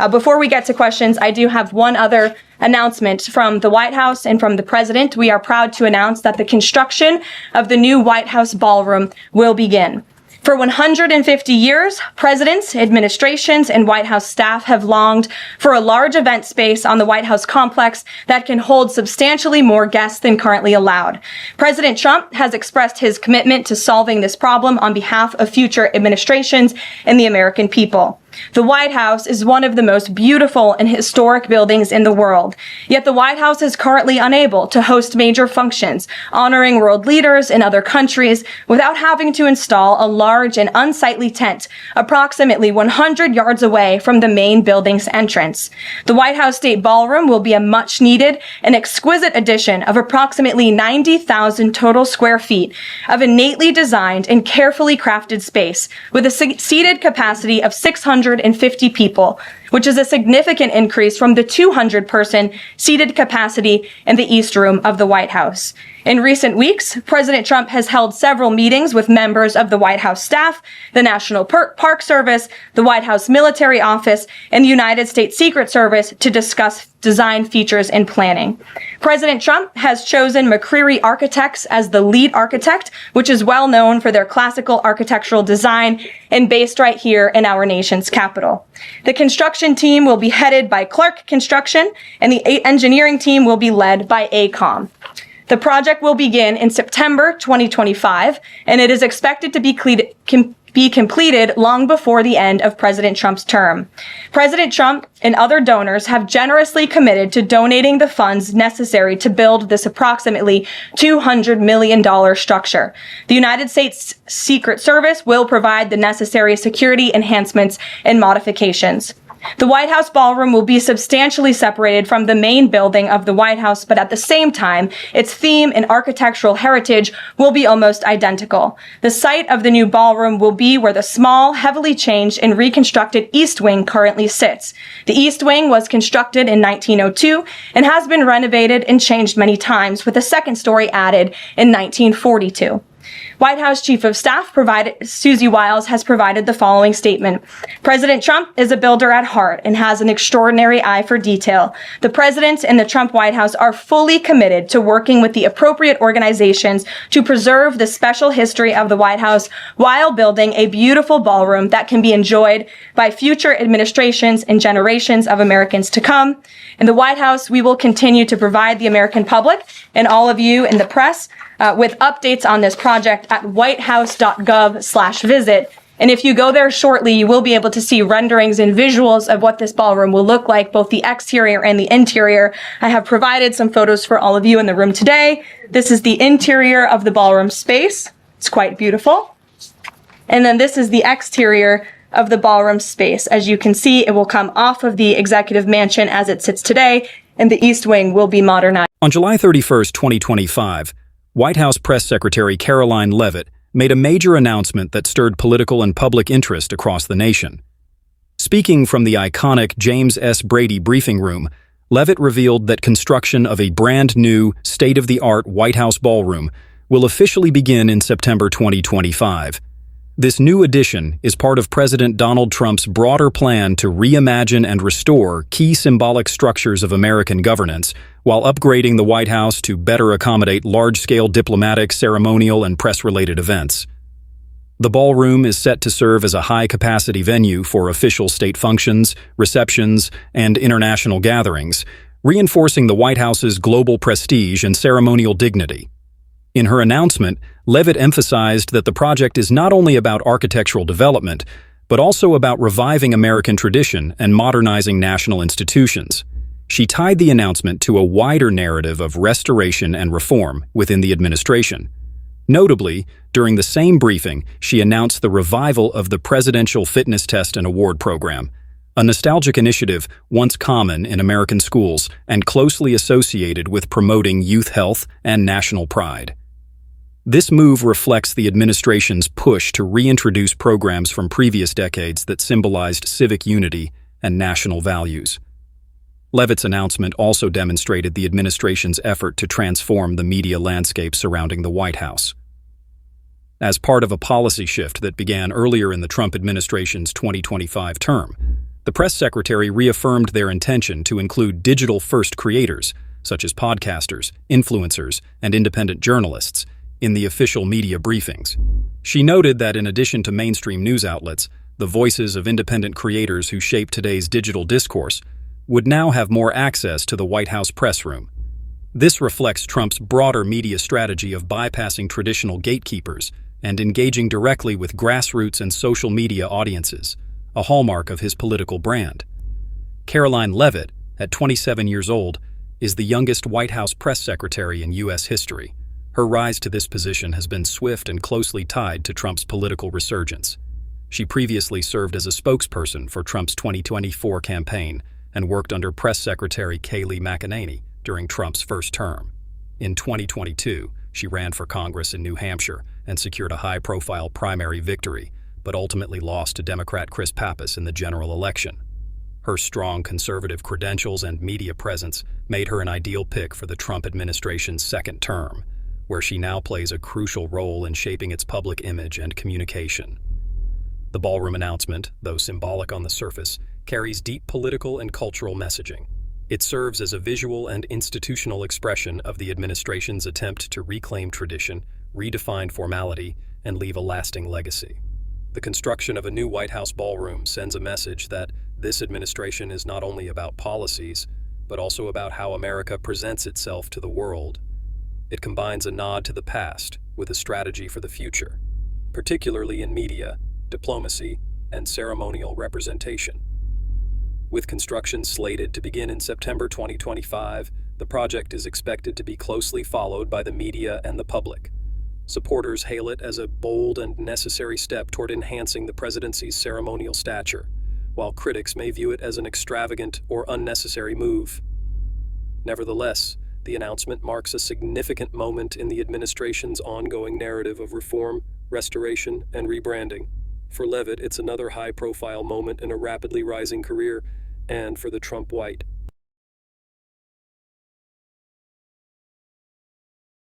Before we get to questions, I do have one other announcement from the White House and from the President. We are proud to announce that the construction of the new White House ballroom will begin. For 150 years, presidents, administrations, and White House staff have longed for a large event space on the White House complex that can hold substantially more guests than currently allowed. President Trump has expressed his commitment to solving this problem on behalf of future administrations and the American people. The White House is one of the most beautiful and historic buildings in the world. Yet the White House is currently unable to host major functions, honoring world leaders in other countries without having to install a large and unsightly tent approximately 100 yards away from the main building's entrance. The White House State Ballroom will be a much needed and exquisite addition of approximately 90,000 total square feet of innately designed and carefully crafted space with a seated capacity of 650 people, which is a significant increase from the 200-person seated capacity in the East Room of the White House. In recent weeks, President Trump has held several meetings with members of the White House staff, the National Park Service, the White House Military Office, and the United States Secret Service to discuss design features and planning. President Trump has chosen McCreary Architects as the lead architect, which is well known for their classical architectural design and based right here in our nation's capital. The construction team will be headed by Clark Construction, and the engineering team will be led by AECOM. The project will begin in September 2025, and it is expected to be completed long before the end of President Trump's term. President Trump and other donors have generously committed to donating the funds necessary to build this approximately $200 million structure. The United States Secret Service will provide the necessary security enhancements and modifications. The White House ballroom will be substantially separated from the main building of the White House, but at the same time, its theme and architectural heritage will be almost identical. The site of the new ballroom will be where the small, heavily changed and reconstructed East Wing currently sits. The East Wing was constructed in 1902 and has been renovated and changed many times, with a second story added in 1942. White House Chief of Staff Susie Wiles has provided the following statement. President Trump is a builder at heart and has an extraordinary eye for detail. The President and the Trump White House are fully committed to working with the appropriate organizations to preserve the special history of the White House while building a beautiful ballroom that can be enjoyed by future administrations and generations of Americans to come. In the White House, we will continue to provide the American public and all of you in the press with updates on this project at whitehouse.gov/visit. And if you go there shortly, you will be able to see renderings and visuals of what this ballroom will look like, both the exterior and the interior. I have provided some photos for all of you in the room today. This is the interior of the ballroom space. It's quite beautiful. And then this is the exterior of the ballroom space. As you can see, it will come off of the executive mansion as it sits today, and the East Wing will be modernized. On July 31st, 2025, White House Press Secretary Karoline Leavitt made a major announcement that stirred political and public interest across the nation. Speaking from the iconic James S. Brady briefing room, Leavitt revealed that construction of a brand new, state-of-the-art White House ballroom will officially begin in September 2025. This new addition is part of President Donald Trump's broader plan to reimagine and restore key symbolic structures of American governance while upgrading the White House to better accommodate large-scale diplomatic, ceremonial, and press-related events. The ballroom is set to serve as a high-capacity venue for official state functions, receptions, and international gatherings, reinforcing the White House's global prestige and ceremonial dignity. In her announcement, Leavitt emphasized that the project is not only about architectural development, but also about reviving American tradition and modernizing national institutions. She tied the announcement to a wider narrative of restoration and reform within the administration. Notably, during the same briefing, she announced the revival of the Presidential Fitness Test and Award Program, a nostalgic initiative once common in American schools and closely associated with promoting youth health and national pride. This move reflects the administration's push to reintroduce programs from previous decades that symbolized civic unity and national values. Leavitt's announcement also demonstrated the administration's effort to transform the media landscape surrounding the White House. As part of a policy shift that began earlier in the Trump administration's 2025 term, The press secretary reaffirmed their intention to include digital-first creators, such as podcasters, influencers, and independent journalists, in the official media briefings. She noted that in addition to mainstream news outlets, the voices of independent creators who shape today's digital discourse would now have more access to the White House press room. This reflects Trump's broader media strategy of bypassing traditional gatekeepers and engaging directly with grassroots and social media audiences, a hallmark of his political brand. Karoline Leavitt, at 27 years old, is the youngest White House press secretary in U.S. history. Her rise to this position has been swift and closely tied to Trump's political resurgence. She previously served as a spokesperson for Trump's 2024 campaign and worked under Press Secretary Kayleigh McEnany during Trump's first term. In 2022, she ran for Congress in New Hampshire and secured a high-profile primary victory, but ultimately lost to Democrat Chris Pappas in the general election. Her strong conservative credentials and media presence made her an ideal pick for the Trump administration's second term, where she now plays a crucial role in shaping its public image and communication. The ballroom announcement, though symbolic on the surface, carries deep political and cultural messaging. It serves as a visual and institutional expression of the administration's attempt to reclaim tradition, redefine formality, and leave a lasting legacy. The construction of a new White House ballroom sends a message that this administration is not only about policies, but also about how America presents itself to the world. It combines a nod to the past with a strategy for the future, particularly in media, diplomacy, and ceremonial representation. With construction slated to begin in September 2025, the project is expected to be closely followed by the media and the public. Supporters hail it as a bold and necessary step toward enhancing the presidency's ceremonial stature, while critics may view it as an extravagant or unnecessary move. Nevertheless, the announcement marks a significant moment in the administration's ongoing narrative of reform, restoration, and rebranding. For Leavitt, it's another high-profile moment in a rapidly rising career, and for the Trump White